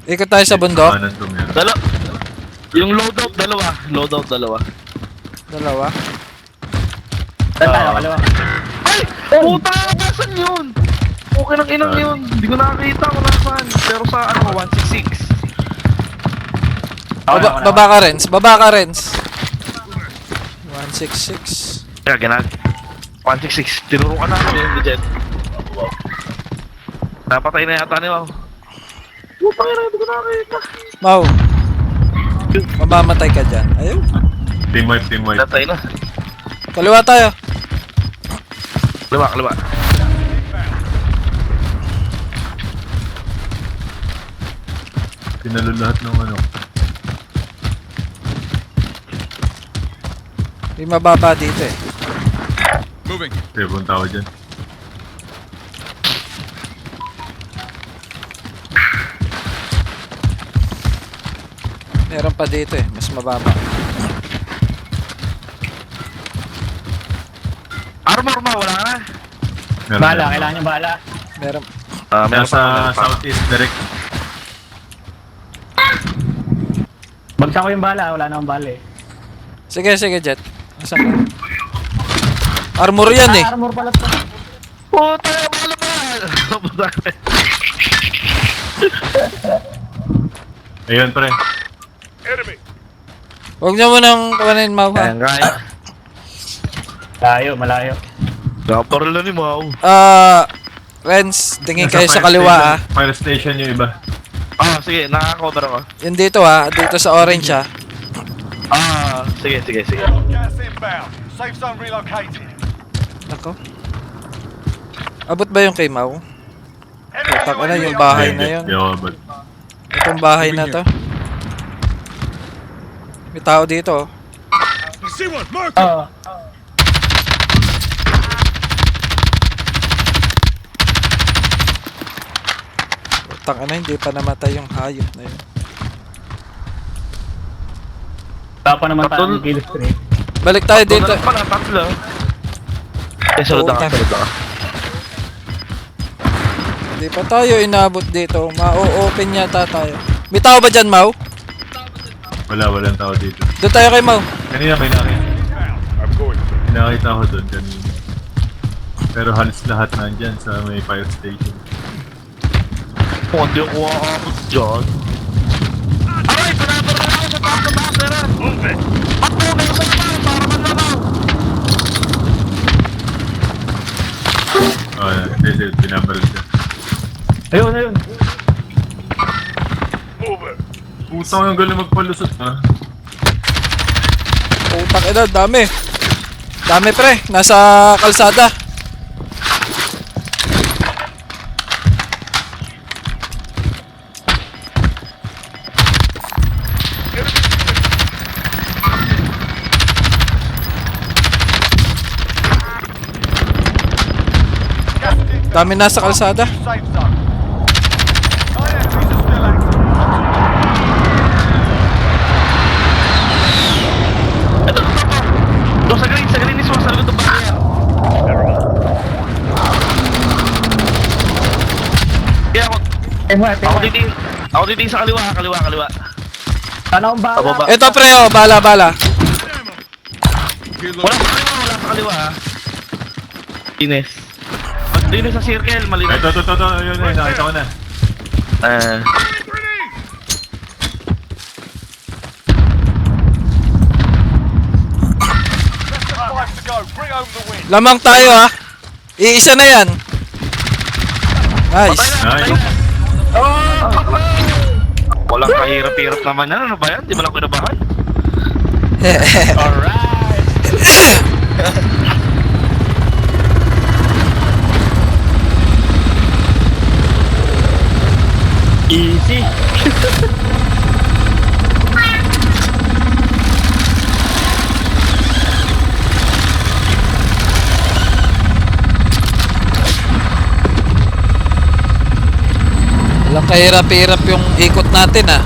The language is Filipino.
Ikot tayo sa bundok. Kanan to meron. Yung loadout, dalawa. Loadout, dalawa. Dalawa. Saan tayo? Kalawa. Ay! Puta! Nasaan yun? Okay lang inang yun. Hindi ko nakakita kung nasaan. Pero sa ano, 166. Baba ka, Renz. Baba ka, Renz. 166. Kaya ginag. 166. Tinuro ka na ako yung legit. Napatay na yata ni Wow. Puta nga na, hindi ko nakakita. Mau. Mamamatay ka dyan. Ayun. Team wipe, team wipe. Natay na. Kaliwa tayo. Kaliwa, kaliwa. Tinalo lahat ng ano. May mababa dito eh. Kaya punta ako dyan. Meron pa dito eh. Mas mababa. Armor mo, wala ka na. Meron Bala, meron. kailangan yung bala. Meron. Meron Nasa pa. southeast direct. Bagsak ko yung bala, wala na akong bala eh. Sige, sige, Jet. Asan ka? Armor yan eh. Armor pala to. Puta, wala ba? Puta. Ayun pre. Huwag niyo munang kawanin, Mau, ha? Ayan, kaya. Malayo, malayo. Nakaparil na ni Mau. Renz, tingin Nasa kayo sa fire kaliwa, ha? station. Fire station yung iba. Sige, nakakover ako. Yun dito, ha? Dito sa orange, ha? Sige, sige, sige. Gas inbound. Safe zone relocated. Ako. Abot ba yung kay Mau? Putak na yung bahay na yun. Hindi ako abot. Itong bahay na to. May tao dito, oh. Oo. Putak na, hindi pa namatay yung hayop na yun. Wala pa naman Patol. tayong kill streak. Balik tayo dito. Dito pala, tatlo. Sunod Puta. ako, sunod ako. Hindi pa tayo inabot dito. Ma-open yata tayo. May tao ba dyan, Mau? Walang tao dito. Doon tayo kay Mau. Kanina may nakita. I'm going. Nakita ko doon kanina. Pero halos lahat nandyan sa may fire station. Kung hindi ako aabot dyan. Aray, pinabar na ako sa taas na taas, Sera. Ba't mo na sa naman? Para man na ako. Hindi, binabaril siya. Ayun, ayun. Puta ko yung galing magpalusot ha. Putak ina, dami. Dami pre, nasa kalsada. Dami nasa kalsada. Safe zone. 9 enemies are still active. Doon sa green is sa likod ng barrier. Kaya ako dito sa kaliwa. Sana akong bala. Pababa. Ito pre, oh, bala. Wala sa kaliwa ha. Ines. Ines sa circle, malinaw. Ito, yun, nakita ko na. Less than 5 to go. Bring home the win. Lamang tayo ha. Iisa na yan. Nice. Nice. Walang kahirap-hirap naman yan. Ano ba yan? Di ba lang kinabahan? Alright. Easy. Walang kahirap-hirap yung ikot natin ah.